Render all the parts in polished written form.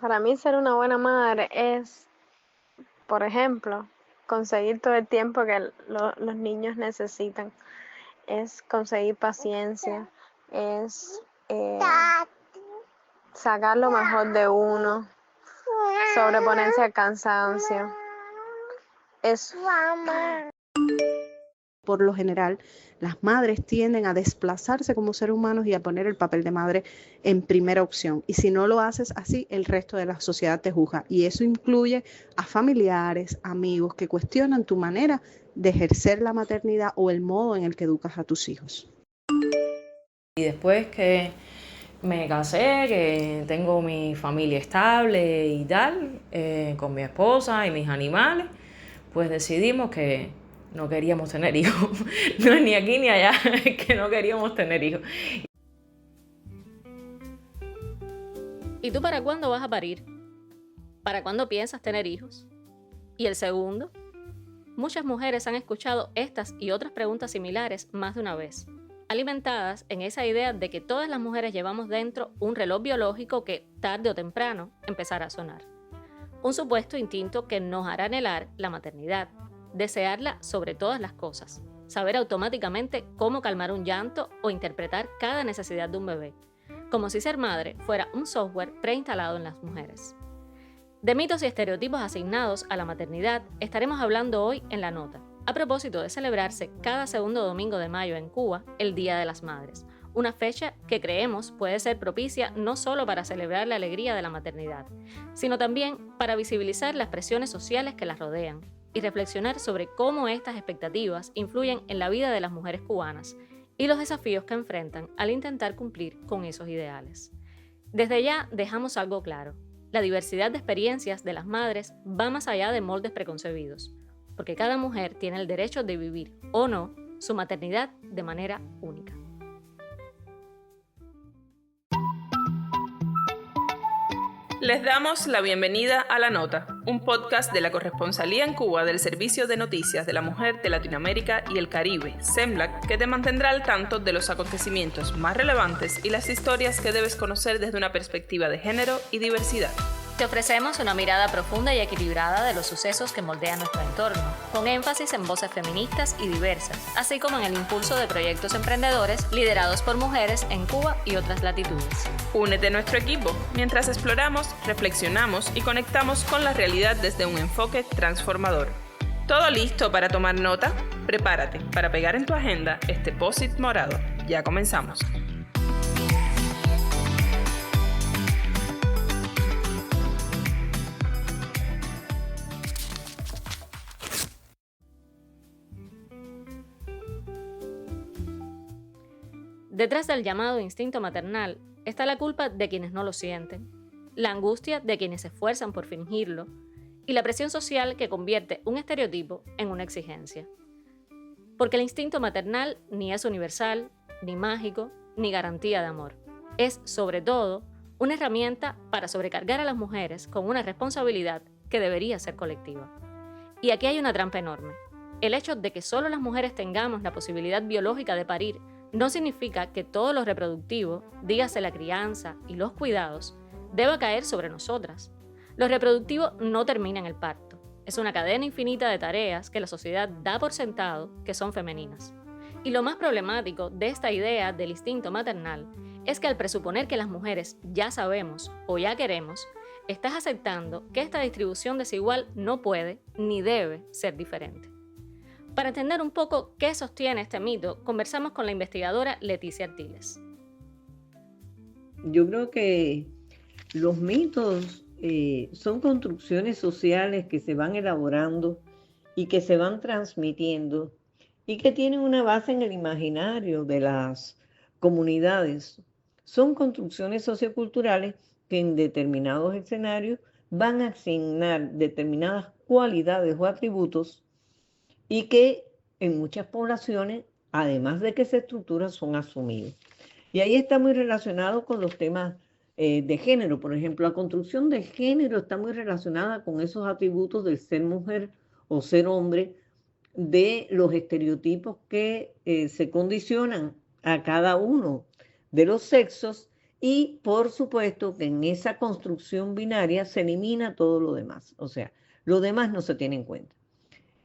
Para mí ser una buena madre es, por ejemplo, conseguir todo el tiempo que los niños necesitan. Es conseguir paciencia, es eh, sacar lo mejor de uno, sobreponerse al cansancio. Eso. Por lo general, las madres tienden a desplazarse como seres humanos y a poner el papel de madre en primera opción. Y si no lo haces así, el resto de la sociedad te juzga. Y eso incluye a familiares, amigos que cuestionan tu manera de ejercer la maternidad o el modo en el que educas a tus hijos. Y después que me casé, que tengo mi familia estable y tal, con mi esposa y mis animales, pues decidimos que no queríamos tener hijos. No es ni aquí ni allá, que no queríamos tener hijos. ¿Y tú para cuándo vas a parir? ¿Para cuándo piensas tener hijos? ¿Y el segundo? Muchas mujeres han escuchado estas y otras preguntas similares más de una vez, alimentadas en esa idea de que todas las mujeres llevamos dentro un reloj biológico que, tarde o temprano, empezará a sonar. Un supuesto instinto que nos hará anhelar la maternidad, desearla sobre todas las cosas, saber automáticamente cómo calmar un llanto o interpretar cada necesidad de un bebé, como si ser madre fuera un software preinstalado en las mujeres. De mitos y estereotipos asignados a la maternidad estaremos hablando hoy en La Nota, a propósito de celebrarse cada segundo domingo de mayo en Cuba el Día de las Madres, una fecha que creemos puede ser propicia no solo para celebrar la alegría de la maternidad, sino también para visibilizar las presiones sociales que las rodean y reflexionar sobre cómo estas expectativas influyen en la vida de las mujeres cubanas y los desafíos que enfrentan al intentar cumplir con esos ideales. Desde ya dejamos algo claro. La diversidad de experiencias de las madres va más allá de moldes preconcebidos, porque cada mujer tiene el derecho de vivir, o no, su maternidad de manera única. Les damos la bienvenida a La Nota, un podcast de la corresponsalía en Cuba del Servicio de Noticias de la Mujer de Latinoamérica y el Caribe, SEMLAC, que te mantendrá al tanto de los acontecimientos más relevantes y las historias que debes conocer desde una perspectiva de género y diversidad. Te ofrecemos una mirada profunda y equilibrada de los sucesos que moldean nuestro entorno, con énfasis en voces feministas y diversas, así como en el impulso de proyectos emprendedores liderados por mujeres en Cuba y otras latitudes. Únete a nuestro equipo mientras exploramos, reflexionamos y conectamos con la realidad desde un enfoque transformador. ¿Todo listo para tomar nota? Prepárate para pegar en tu agenda este post-it morado. Ya comenzamos. Detrás del llamado instinto maternal está la culpa de quienes no lo sienten, la angustia de quienes se esfuerzan por fingirlo y la presión social que convierte un estereotipo en una exigencia. Porque el instinto maternal ni es universal, ni mágico, ni garantía de amor. Es, sobre todo, una herramienta para sobrecargar a las mujeres con una responsabilidad que debería ser colectiva. Y aquí hay una trampa enorme. El hecho de que solo las mujeres tengamos la posibilidad biológica de parir no significa que todo lo reproductivo, dígase la crianza y los cuidados, deba caer sobre nosotras. Lo reproductivo no termina en el parto. Es una cadena infinita de tareas que la sociedad da por sentado que son femeninas. Y lo más problemático de esta idea del instinto maternal es que al presuponer que las mujeres ya sabemos o ya queremos, estás aceptando que esta distribución desigual no puede ni debe ser diferente. Para entender un poco qué sostiene este mito, conversamos con la investigadora Leticia Artiles. Yo creo que los mitos son construcciones sociales que se van elaborando y que se van transmitiendo y que tienen una base en el imaginario de las comunidades. Son construcciones socioculturales que en determinados escenarios van a asignar determinadas cualidades o atributos y que en muchas poblaciones, además de que se estructuran, son asumidos. Y ahí está muy relacionado con los temas de género. Por ejemplo, la construcción de género está muy relacionada con esos atributos del ser mujer o ser hombre, de los estereotipos que se condicionan a cada uno de los sexos Y por supuesto que en esa construcción binaria se elimina todo lo demás, o sea, lo demás no se tiene en cuenta.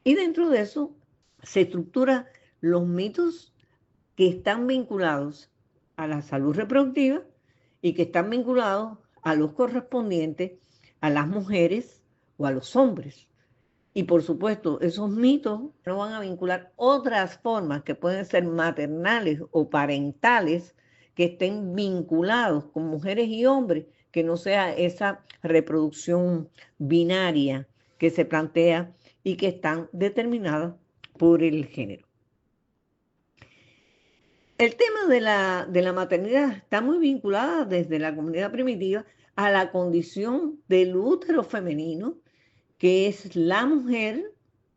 Y dentro de eso se estructuran los mitos que están vinculados a la salud reproductiva y que están vinculados a los correspondientes a las mujeres o a los hombres. Y por supuesto, esos mitos no van a vincular otras formas que pueden ser maternales o parentales que estén vinculados con mujeres y hombres, que no sea esa reproducción binaria que se plantea y que están determinadas por el género. El tema de la maternidad está muy vinculada desde la comunidad primitiva a la condición del útero femenino, que es la mujer,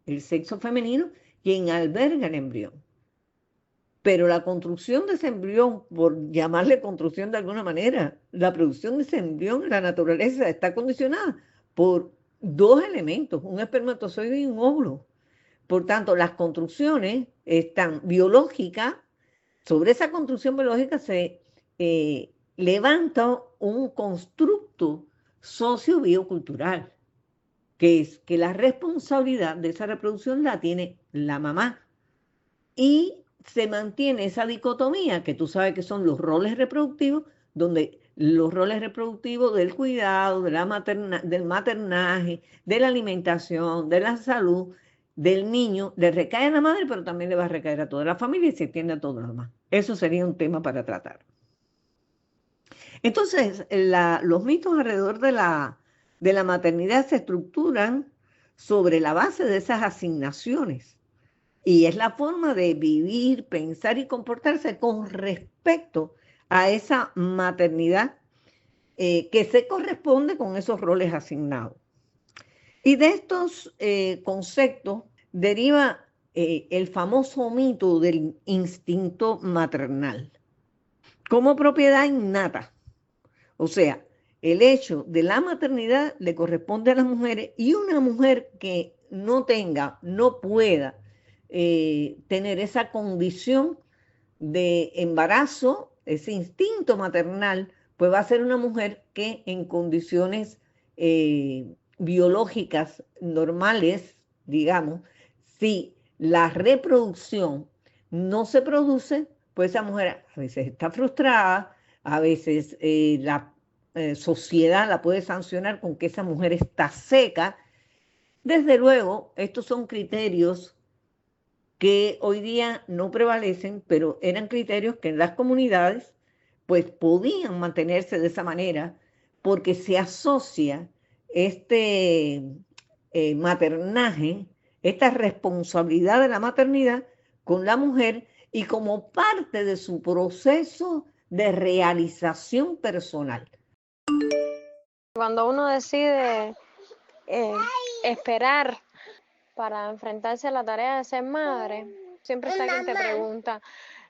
el sexo femenino, quien alberga el embrión. Pero la construcción de ese embrión, por llamarle construcción de alguna manera, la producción de ese embrión en la naturaleza está condicionada por dos elementos, un espermatozoide y un óvulo. Por tanto, las construcciones están biológicas. Sobre esa construcción biológica se levanta un constructo socio-biocultural, que es que la responsabilidad de esa reproducción la tiene la mamá. Y se mantiene esa dicotomía, que tú sabes que son los roles reproductivos, donde los roles reproductivos del cuidado, del maternaje, de la alimentación, de la salud del niño, le recae a la madre, pero también le va a recaer a toda la familia y se extiende a todos los demás. Eso sería un tema para tratar. Entonces, los mitos alrededor de la maternidad se estructuran sobre la base de esas asignaciones. Y es la forma de vivir, pensar y comportarse con respecto a esa maternidad que se corresponde con esos roles asignados. Y de estos conceptos deriva el famoso mito del instinto maternal como propiedad innata. O sea, el hecho de la maternidad le corresponde a las mujeres, y una mujer que no pueda tener esa condición de embarazo, ese instinto maternal, pues va a ser una mujer que en condiciones biológicas normales, digamos, si la reproducción no se produce, pues esa mujer a veces está frustrada, a veces la sociedad la puede sancionar con que esa mujer está seca. Desde luego, estos son criterios que hoy día no prevalecen, pero eran criterios que en las comunidades pues podían mantenerse de esa manera, porque se asocia este maternaje, esta responsabilidad de la maternidad con la mujer y como parte de su proceso de realización personal. Cuando uno decide esperar para enfrentarse a la tarea de ser madre, siempre está quien te pregunta,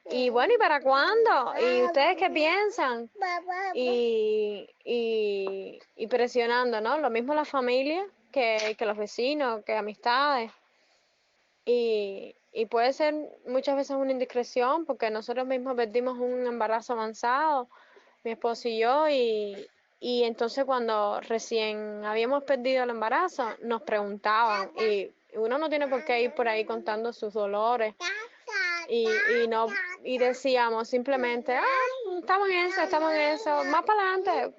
y bueno, ¿y para cuándo? ¿Y ustedes qué piensan? Y presionando, ¿no? Lo mismo la familia que los vecinos, que amistades. Y puede ser muchas veces una indiscreción, porque nosotros mismos perdimos un embarazo avanzado, mi esposo y yo, y entonces cuando recién habíamos perdido el embarazo, nos preguntaban, y uno no tiene por qué ir por ahí contando sus dolores, y decíamos simplemente, estamos en eso, más para adelante.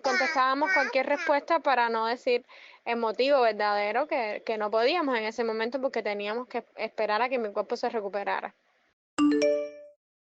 Contestábamos cualquier respuesta para no decir el motivo verdadero, que no podíamos en ese momento porque teníamos que esperar a que mi cuerpo se recuperara.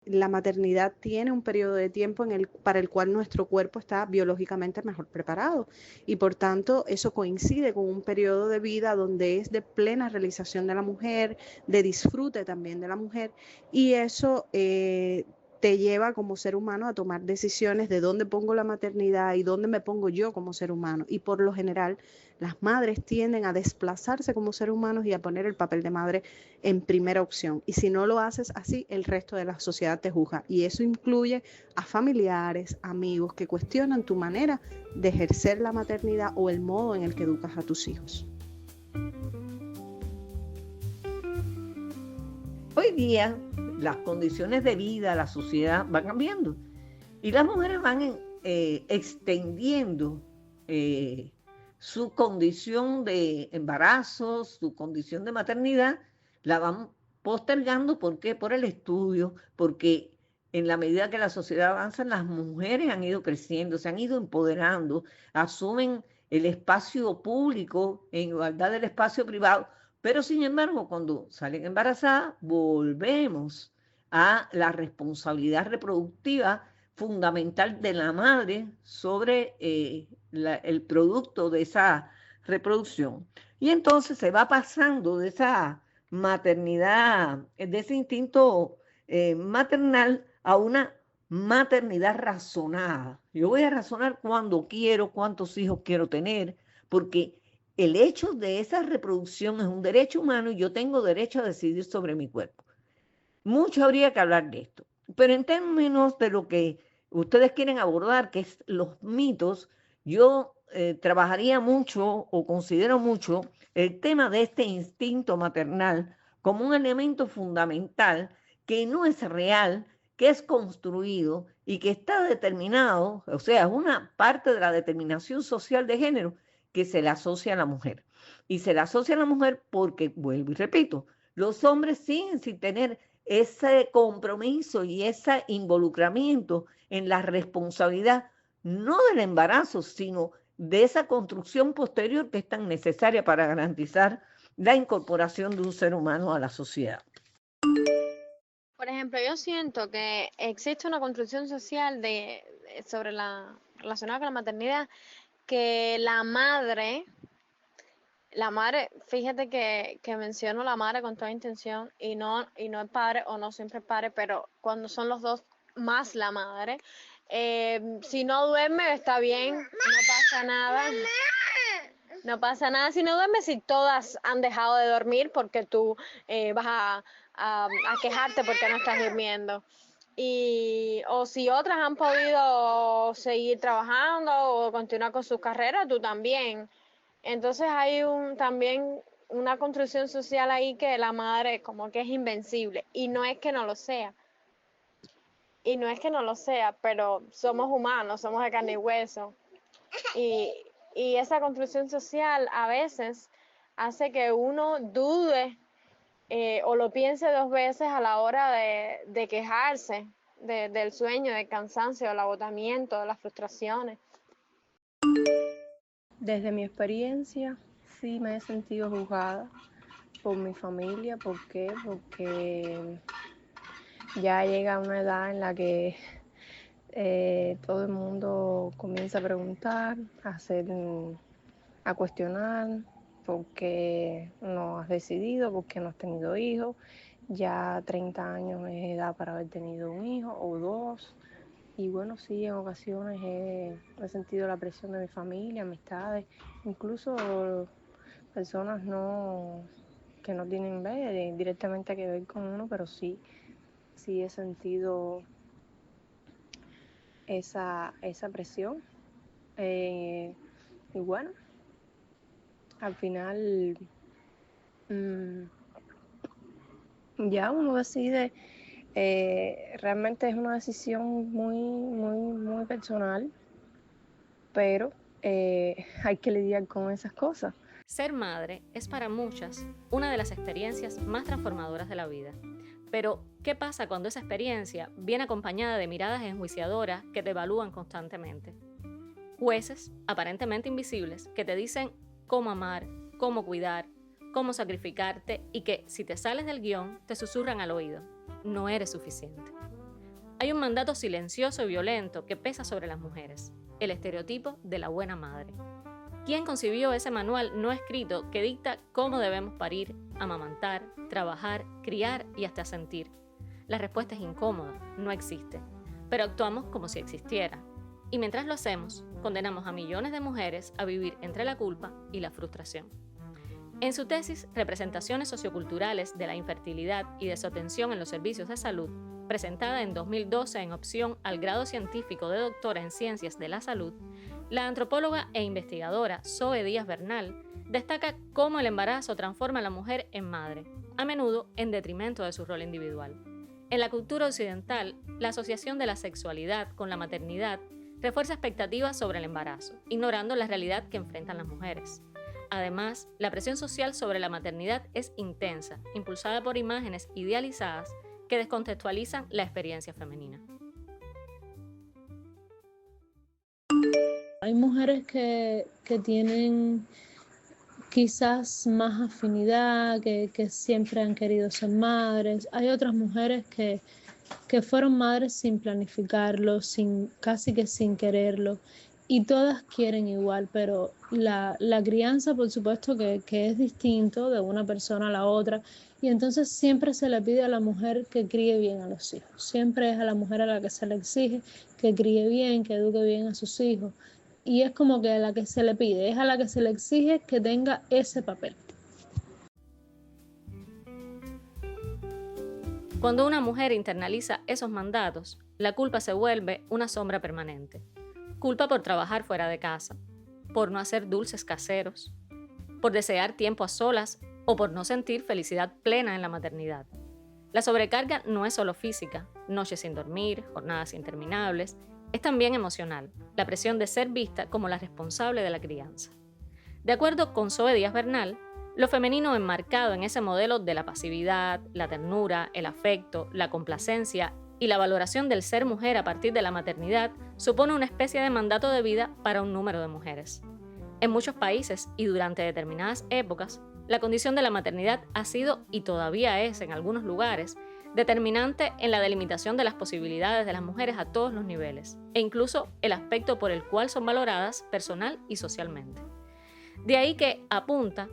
La maternidad tiene un periodo de tiempo para el cual nuestro cuerpo está biológicamente mejor preparado, y por tanto eso coincide con un periodo de vida donde es de plena realización de la mujer, de disfrute también de la mujer, y eso te lleva como ser humano a tomar decisiones de dónde pongo la maternidad y dónde me pongo yo como ser humano. Y por lo general las madres tienden a desplazarse como seres humanos y a poner el papel de madre en primera opción. Y si no lo haces así, el resto de la sociedad te juzga. Y eso incluye a familiares, amigos que cuestionan tu manera de ejercer la maternidad o el modo en el que educas a tus hijos. Hoy día las condiciones de vida, la sociedad va cambiando. Y las mujeres van extendiendo su condición de embarazo, su condición de maternidad, la van postergando. ¿Por qué? Por el estudio, porque en la medida que la sociedad avanza, las mujeres han ido creciendo, se han ido empoderando, asumen el espacio público en igualdad del espacio privado, pero sin embargo, cuando salen embarazadas, volvemos a la responsabilidad reproductiva fundamental de la madre sobre el producto de esa reproducción. Y entonces se va pasando de esa maternidad, de ese instinto maternal a una maternidad razonada. Yo voy a razonar cuándo quiero, cuántos hijos quiero tener, porque el hecho de esa reproducción es un derecho humano y yo tengo derecho a decidir sobre mi cuerpo. Mucho habría que hablar de esto, pero en términos de lo que ustedes quieren abordar, que es los mitos, yo trabajaría mucho o considero mucho el tema de este instinto maternal como un elemento fundamental que no es real, que es construido y que está determinado, o sea, es una parte de la determinación social de género que se le asocia a la mujer. Y se le asocia a la mujer porque, vuelvo y repito, los hombres siguen sin tener ese compromiso y ese involucramiento en la responsabilidad, no del embarazo, sino de esa construcción posterior que es tan necesaria para garantizar la incorporación de un ser humano a la sociedad. Por ejemplo, yo siento que existe una construcción social relacionada con la maternidad, que la madre, fíjate que menciono la madre con toda intención y no el padre, o no siempre el padre, pero cuando son los dos más la madre, si no duerme está bien, no pasa nada. No pasa nada si no duerme, si todas han dejado de dormir porque tú vas a quejarte porque no estás durmiendo. O si otras han podido seguir trabajando o continuar con sus carreras, tú también. Entonces hay también una construcción social ahí que la madre como que es invencible. Y no es que no lo sea. Pero somos humanos, somos de carne y hueso. Y esa construcción social a veces hace que uno dude o lo piense dos veces a la hora de quejarse del sueño, del cansancio, del agotamiento, de las frustraciones. Desde mi experiencia, sí me he sentido juzgada por mi familia. ¿Por qué? Porque ya llega una edad en la que todo el mundo comienza a preguntar, a cuestionar por qué no has decidido, por qué no has tenido hijos. Ya 30 años es edad para haber tenido un hijo o dos. Y bueno, sí, en ocasiones he sentido la presión de mi familia, amistades, incluso personas que no tienen directamente que ver con uno, pero sí he sentido esa presión. Y bueno, al final ya uno decide. Realmente es una decisión muy, muy, muy personal, pero hay que lidiar con esas cosas. Ser madre es para muchas una de las experiencias más transformadoras de la vida. Pero, ¿qué pasa cuando esa experiencia viene acompañada de miradas enjuiciadoras que te evalúan constantemente? Jueces, aparentemente invisibles, que te dicen cómo amar, cómo cuidar, cómo sacrificarte y que, si te sales del guión, te susurran al oído: no eres suficiente. Hay un mandato silencioso y violento que pesa sobre las mujeres, el estereotipo de la buena madre. ¿Quién concibió ese manual no escrito que dicta cómo debemos parir, amamantar, trabajar, criar y hasta sentir? La respuesta es incómoda, no existe, pero actuamos como si existiera. Y mientras lo hacemos, condenamos a millones de mujeres a vivir entre la culpa y la frustración. En su tesis Representaciones socioculturales de la infertilidad y de su atención en los servicios de salud, presentada en 2012 en opción al grado científico de doctora en Ciencias de la Salud, la antropóloga e investigadora Zoe Díaz Bernal destaca cómo el embarazo transforma a la mujer en madre, a menudo en detrimento de su rol individual. En la cultura occidental, la asociación de la sexualidad con la maternidad refuerza expectativas sobre el embarazo, ignorando la realidad que enfrentan las mujeres. Además, la presión social sobre la maternidad es intensa, impulsada por imágenes idealizadas que descontextualizan la experiencia femenina. Hay mujeres que tienen quizás más afinidad, que siempre han querido ser madres. Hay otras mujeres que fueron madres sin planificarlo, casi que sin quererlo. Y todas quieren igual, pero la crianza, por supuesto, que es distinto de una persona a la otra. Y entonces siempre se le pide a la mujer que críe bien a los hijos. Siempre es a la mujer a la que se le exige que críe bien, que eduque bien a sus hijos. Y es como que a la que se le pide, es a la que se le exige que tenga ese papel. Cuando una mujer internaliza esos mandatos, la culpa se vuelve una sombra permanente. Culpa por trabajar fuera de casa, por no hacer dulces caseros, por desear tiempo a solas o por no sentir felicidad plena en la maternidad. La sobrecarga no es solo física, noches sin dormir, jornadas interminables, es también emocional, la presión de ser vista como la responsable de la crianza. De acuerdo con Zoe Díaz Bernal, lo femenino enmarcado en ese modelo de la pasividad, la ternura, el afecto, la complacencia y la valoración del ser mujer a partir de la maternidad supone una especie de mandato de vida para un número de mujeres. En muchos países y durante determinadas épocas, la condición de la maternidad ha sido, y todavía es en algunos lugares, determinante en la delimitación de las posibilidades de las mujeres a todos los niveles, e incluso el aspecto por el cual son valoradas personal y socialmente. De ahí que, apunta,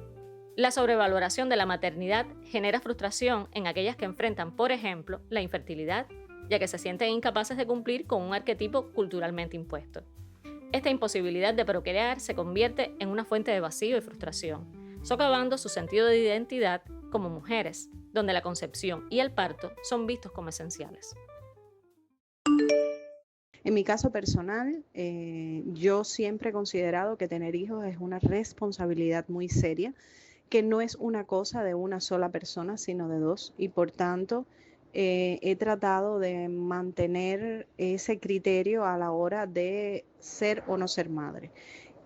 la sobrevaloración de la maternidad genera frustración en aquellas que enfrentan, por ejemplo, la infertilidad, ya que se sienten incapaces de cumplir con un arquetipo culturalmente impuesto. Esta imposibilidad de procrear se convierte en una fuente de vacío y frustración, socavando su sentido de identidad como mujeres, donde la concepción y el parto son vistos como esenciales. En mi caso personal, yo siempre he considerado que tener hijos es una responsabilidad muy seria, que no es una cosa de una sola persona, sino de dos, y por tanto he tratado de mantener ese criterio a la hora de ser o no ser madre.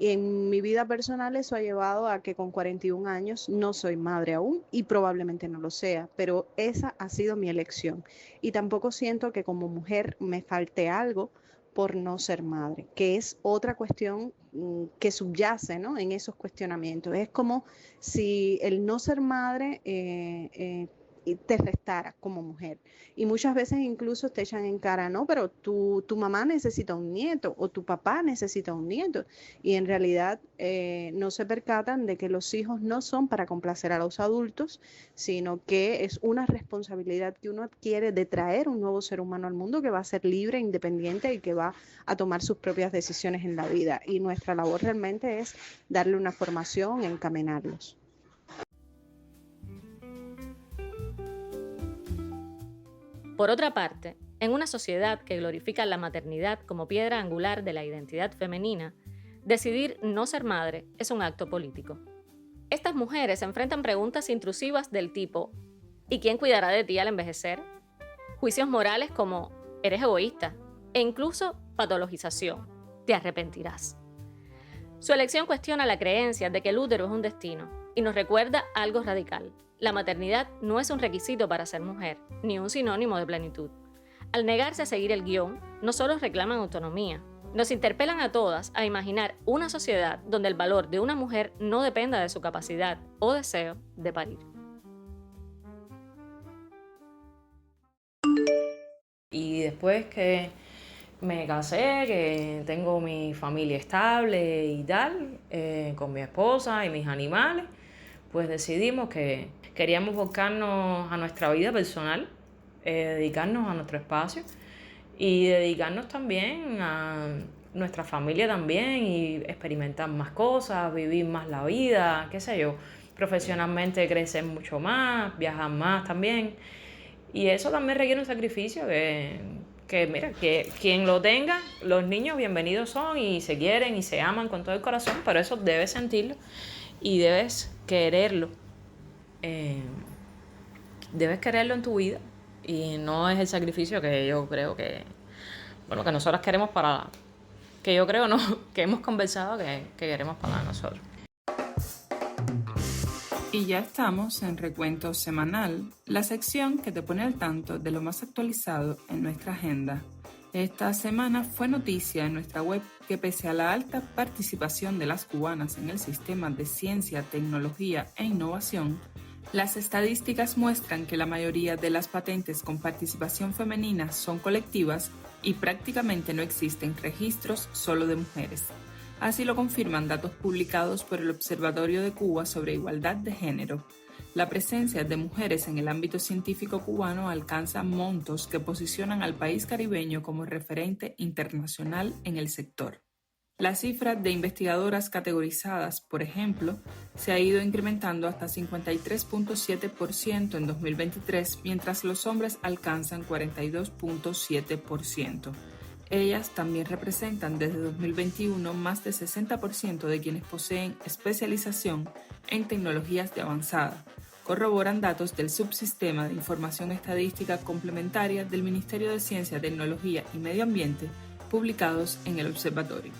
En mi vida personal eso ha llevado a que con 41 años no soy madre aún y probablemente no lo sea, pero esa ha sido mi elección. Y tampoco siento que como mujer me falte algo por no ser madre, que es otra cuestión que subyace, ¿no?, en esos cuestionamientos. Es como si el no ser madre te restara como mujer. Y muchas veces incluso te echan en cara, no, pero tu mamá necesita un nieto o tu papá necesita un nieto. Y en realidad no se percatan de que los hijos no son para complacer a los adultos, sino que es una responsabilidad que uno adquiere de traer un nuevo ser humano al mundo que va a ser libre, independiente y que va a tomar sus propias decisiones en la vida. Y nuestra labor realmente es darle una formación, encaminarlos. Por otra parte, en una sociedad que glorifica la maternidad como piedra angular de la identidad femenina, decidir no ser madre es un acto político. Estas mujeres enfrentan preguntas intrusivas del tipo ¿y quién cuidará de ti al envejecer? Juicios morales como eres egoísta e incluso patologización, te arrepentirás. Su elección cuestiona la creencia de que el útero es un destino y nos recuerda algo radical. La maternidad no es un requisito para ser mujer, ni un sinónimo de plenitud. Al negarse a seguir el guión, no solo reclaman autonomía, nos interpelan a todas a imaginar una sociedad donde el valor de una mujer no dependa de su capacidad o deseo de parir. Y después que me casé, que tengo mi familia estable y tal, con mi esposa y mis animales, pues decidimos que queríamos volcarnos a nuestra vida personal, dedicarnos a nuestro espacio y dedicarnos también a nuestra familia también y experimentar más cosas, vivir más la vida, qué sé yo, profesionalmente crecer mucho más, viajar más también. Y eso también requiere un sacrificio que mira, que quien lo tenga, los niños bienvenidos son y se quieren y se aman con todo el corazón, pero eso debes sentirlo y debes quererlo. Debes quererlo en tu vida y no es el sacrificio que yo creo que nosotras queremos que yo creo, que hemos conversado que queremos para nosotros. Y ya estamos en Recuento Semanal, la sección que te pone al tanto de lo más actualizado en nuestra agenda. Esta semana fue noticia en nuestra web que pese a la alta participación de las cubanas en el sistema de ciencia, tecnología e innovación, las estadísticas muestran que la mayoría de las patentes con participación femenina son colectivas y prácticamente no existen registros solo de mujeres. Así lo confirman datos publicados por el Observatorio de Cuba sobre Igualdad de Género. La presencia de mujeres en el ámbito científico cubano alcanza montos que posicionan al país caribeño como referente internacional en el sector. La cifra de investigadoras categorizadas, por ejemplo, se ha ido incrementando hasta 53.7% en 2023, mientras los hombres alcanzan 42.7%. Ellas también representan desde 2021 más de 60% de quienes poseen especialización en tecnologías de avanzada, corroboran datos del Subsistema de Información Estadística Complementaria del Ministerio de Ciencia, Tecnología y Medio Ambiente, publicados en el observatorio.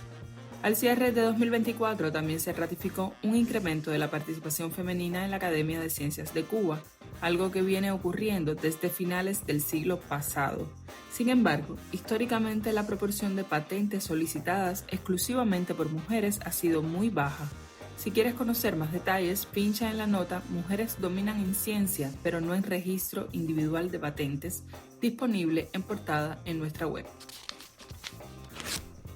Al cierre de 2024 también se ratificó un incremento de la participación femenina en la Academia de Ciencias de Cuba, algo que viene ocurriendo desde finales del siglo pasado. Sin embargo, históricamente la proporción de patentes solicitadas exclusivamente por mujeres ha sido muy baja. Si quieres conocer más detalles, pincha en la nota Mujeres dominan en ciencia, pero no en registro individual de patentes, disponible en portada en nuestra web.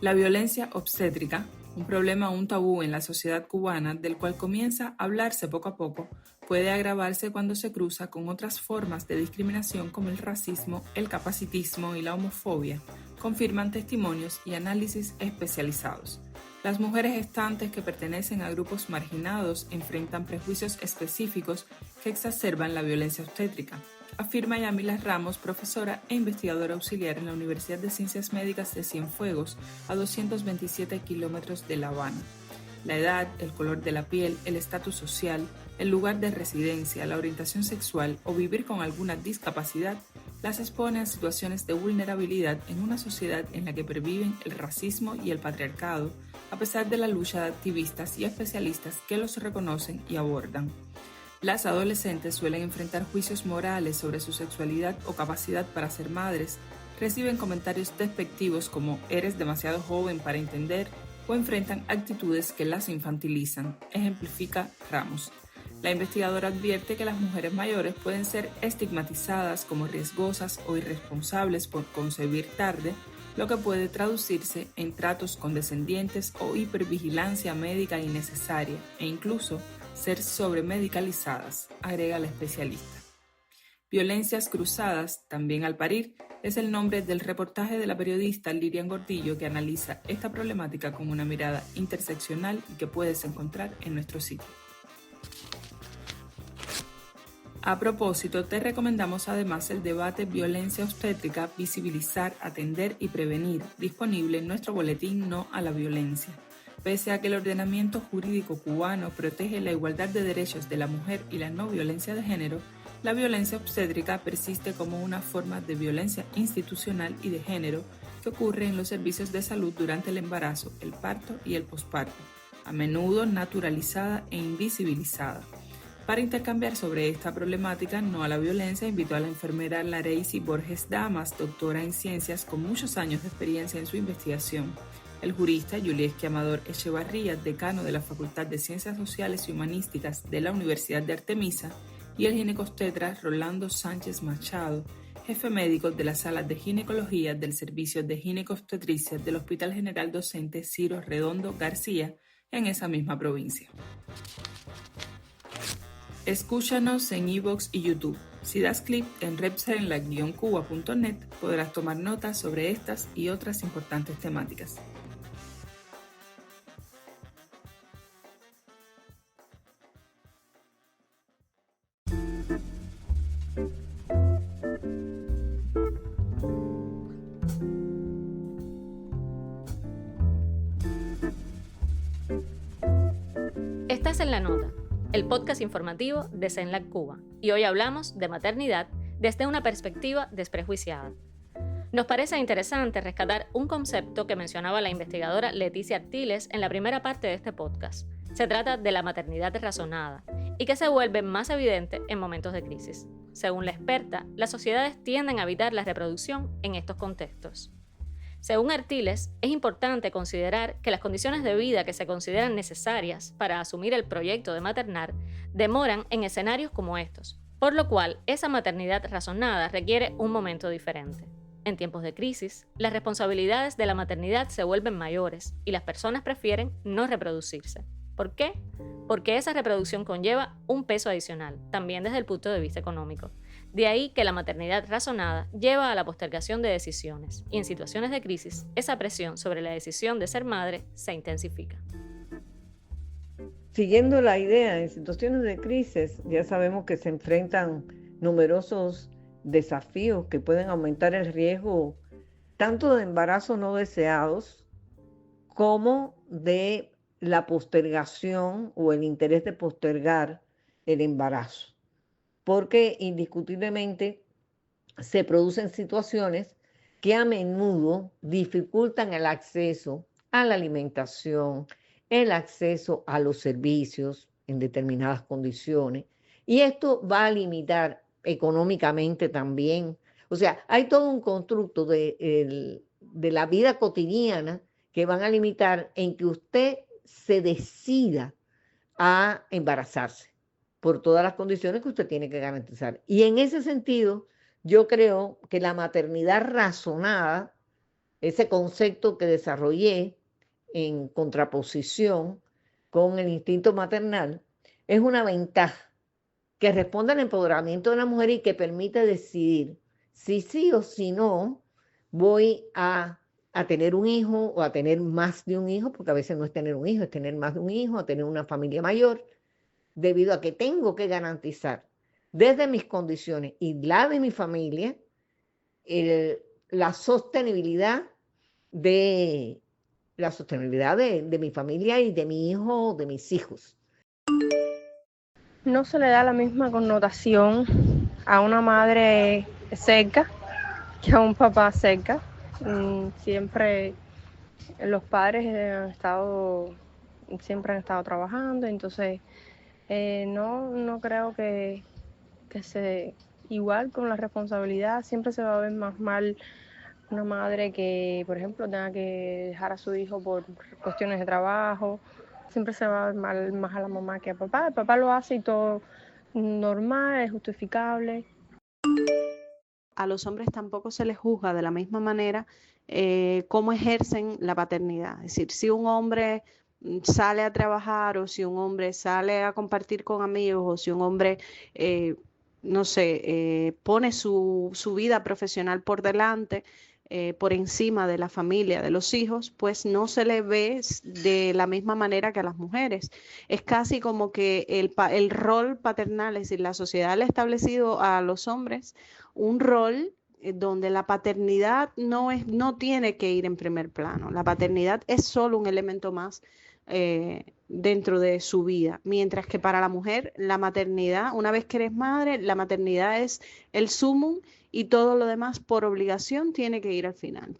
La violencia obstétrica, un problema o un tabú en la sociedad cubana del cual comienza a hablarse poco a poco, puede agravarse cuando se cruza con otras formas de discriminación como el racismo, el capacitismo y la homofobia, confirman testimonios y análisis especializados. Las mujeres gestantes que pertenecen a grupos marginados enfrentan prejuicios específicos que exacerban la violencia obstétrica, afirma Yamila Ramos, profesora e investigadora auxiliar en la Universidad de Ciencias Médicas de Cienfuegos, a 227 kilómetros de La Habana. La edad, el color de la piel, el estatus social, el lugar de residencia, la orientación sexual o vivir con alguna discapacidad las expone a situaciones de vulnerabilidad en una sociedad en la que perviven el racismo y el patriarcado, a pesar de la lucha de activistas y especialistas que los reconocen y abordan. Las adolescentes suelen enfrentar juicios morales sobre su sexualidad o capacidad para ser madres, reciben comentarios despectivos como «eres demasiado joven para entender» o enfrentan actitudes que las infantilizan, ejemplifica Ramos. La investigadora advierte que las mujeres mayores pueden ser estigmatizadas como riesgosas o irresponsables por concebir tarde, lo que puede traducirse en tratos condescendientes o hipervigilancia médica innecesaria e incluso ser sobremedicalizadas, agrega la especialista. Violencias cruzadas, también al parir, es el nombre del reportaje de la periodista Lirian Gordillo que analiza esta problemática con una mirada interseccional y que puedes encontrar en nuestro sitio. A propósito, te recomendamos además el debate Violencia Obstétrica, Visibilizar, Atender y Prevenir, disponible en nuestro boletín No a la Violencia. Pese a que el ordenamiento jurídico cubano protege la igualdad de derechos de la mujer y la no violencia de género, la violencia obstétrica persiste como una forma de violencia institucional y de género que ocurre en los servicios de salud durante el embarazo, el parto y el posparto, a menudo naturalizada e invisibilizada. Para intercambiar sobre esta problemática no a la violencia, invitó a la enfermera Lareisi Borges Damas, doctora en ciencias con muchos años de experiencia en su investigación, el jurista Yulieski Amador Echevarría, decano de la Facultad de Ciencias Sociales y Humanísticas de la Universidad de Artemisa, y el ginecobstetra Rolando Sánchez Machado, jefe médico de la Sala de Ginecología del Servicio de Ginecobstetricia del Hospital General Docente Ciro Redondo García, en esa misma provincia. Escúchanos en iVoox y YouTube. Si das clic en repsenla-cuba.net podrás tomar notas sobre estas y otras importantes temáticas. Estás en La Nota, el podcast informativo de CENLAC Cuba, y hoy hablamos de maternidad desde una perspectiva desprejuiciada. Nos parece interesante rescatar un concepto que mencionaba la investigadora Leticia Artiles en la primera parte de este podcast. Se trata de la maternidad razonada y que se vuelve más evidente en momentos de crisis. Según la experta, las sociedades tienden a evitar la reproducción en estos contextos. Según Artiles, es importante considerar que las condiciones de vida que se consideran necesarias para asumir el proyecto de maternar demoran en escenarios como estos, por lo cual esa maternidad razonada requiere un momento diferente. En tiempos de crisis, las responsabilidades de la maternidad se vuelven mayores y las personas prefieren no reproducirse. ¿Por qué? Porque esa reproducción conlleva un peso adicional, también desde el punto de vista económico. De ahí que la maternidad razonada lleva a la postergación de decisiones y en situaciones de crisis, esa presión sobre la decisión de ser madre se intensifica. Siguiendo la idea, en situaciones de crisis ya sabemos que se enfrentan numerosos desafíos que pueden aumentar el riesgo tanto de embarazos no deseados como de la postergación o el interés de postergar el embarazo, porque indiscutiblemente se producen situaciones que a menudo dificultan el acceso a la alimentación, el acceso a los servicios en determinadas condiciones, y esto va a limitar económicamente también. O sea, hay todo un constructo de la vida cotidiana que van a limitar en que usted se decida a embarazarse por todas las condiciones que usted tiene que garantizar. Y en ese sentido, yo creo que la maternidad razonada, ese concepto que desarrollé en contraposición con el instinto maternal, es una ventaja que responde al empoderamiento de la mujer y que permite decidir si sí o si no voy a tener un hijo o a tener más de un hijo, porque a veces no es tener un hijo, es tener más de un hijo, a tener una familia mayor, debido a que tengo que garantizar desde mis condiciones y la de mi familia la sostenibilidad de mi familia y de mi hijo o de mis hijos. No se le da la misma connotación a una madre cerca que a un papá cerca. Siempre los padres siempre han estado trabajando, entonces no creo que se igual con la responsabilidad. Siempre se va a ver más mal una madre que, por ejemplo, tenga que dejar a su hijo por cuestiones de trabajo. Siempre se va a ver mal más a la mamá que a papá. El papá lo hace y todo normal, es justificable. A los hombres tampoco se les juzga de la misma manera cómo ejercen la paternidad. Es decir, si un hombre sale a trabajar o si un hombre sale a compartir con amigos o si un hombre, pone su vida profesional por delante, por encima de la familia, de los hijos, pues no se le ve de la misma manera que a las mujeres. Es casi como que el rol paternal, es decir, la sociedad le ha establecido a los hombres un rol donde la paternidad no tiene que ir en primer plano. La paternidad es solo un elemento más dentro de su vida, mientras que para la mujer la maternidad, una vez que eres madre, la maternidad es el sumum y todo lo demás por obligación tiene que ir al final.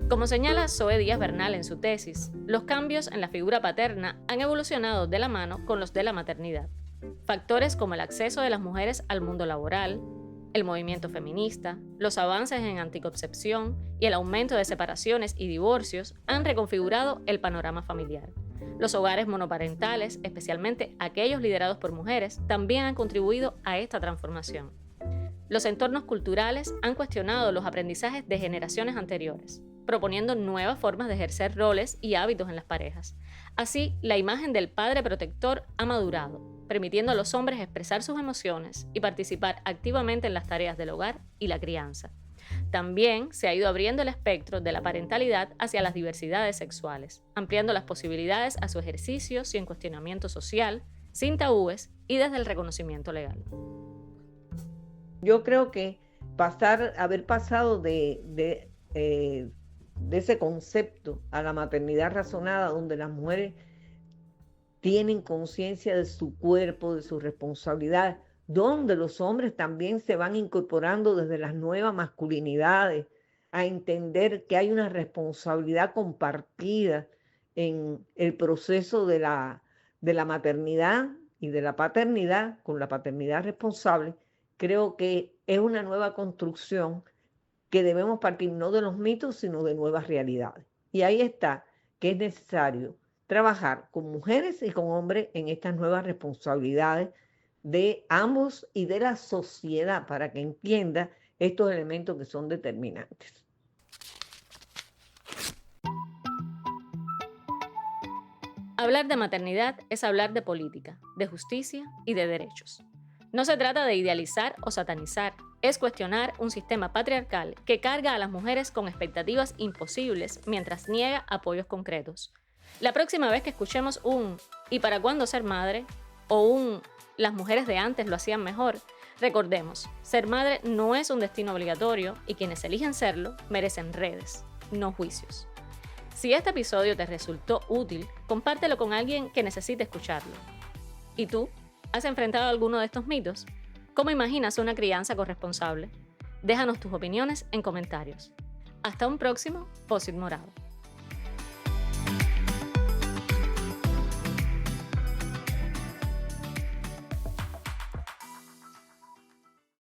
Como señala Zoe Díaz Bernal en su tesis, los cambios en la figura paterna han evolucionado de la mano con los de la maternidad. Factores como el acceso de las mujeres al mundo laboral, el movimiento feminista, los avances en anticoncepción y el aumento de separaciones y divorcios han reconfigurado el panorama familiar. Los hogares monoparentales, especialmente aquellos liderados por mujeres, también han contribuido a esta transformación. Los entornos culturales han cuestionado los aprendizajes de generaciones anteriores, proponiendo nuevas formas de ejercer roles y hábitos en las parejas. Así, la imagen del padre protector ha madurado, permitiendo a los hombres expresar sus emociones y participar activamente en las tareas del hogar y la crianza. También se ha ido abriendo el espectro de la parentalidad hacia las diversidades sexuales, ampliando las posibilidades a su ejercicio sin cuestionamiento social, sin tabúes y desde el reconocimiento legal. Yo creo que haber pasado de ese concepto a la maternidad razonada, donde las mujeres tienen conciencia de su cuerpo, de su responsabilidad, donde los hombres también se van incorporando desde las nuevas masculinidades a entender que hay una responsabilidad compartida en el proceso de la maternidad y de la paternidad, con la paternidad responsable. Creo que es una nueva construcción que debemos partir no de los mitos, sino de nuevas realidades. Y ahí está, que es necesario trabajar con mujeres y con hombres en estas nuevas responsabilidades de ambos y de la sociedad para que entienda estos elementos que son determinantes. Hablar de maternidad es hablar de política, de justicia y de derechos. No se trata de idealizar o satanizar, es cuestionar un sistema patriarcal que carga a las mujeres con expectativas imposibles mientras niega apoyos concretos. La próxima vez que escuchemos un ¿y para cuándo ser madre? O un las mujeres de antes lo hacían mejor, recordemos, ser madre no es un destino obligatorio y quienes eligen serlo merecen redes, no juicios. Si este episodio te resultó útil, compártelo con alguien que necesite escucharlo. ¿Y tú? ¿Has enfrentado alguno de estos mitos? ¿Cómo imaginas una crianza corresponsable? Déjanos tus opiniones en comentarios. Hasta un próximo Posit Morado.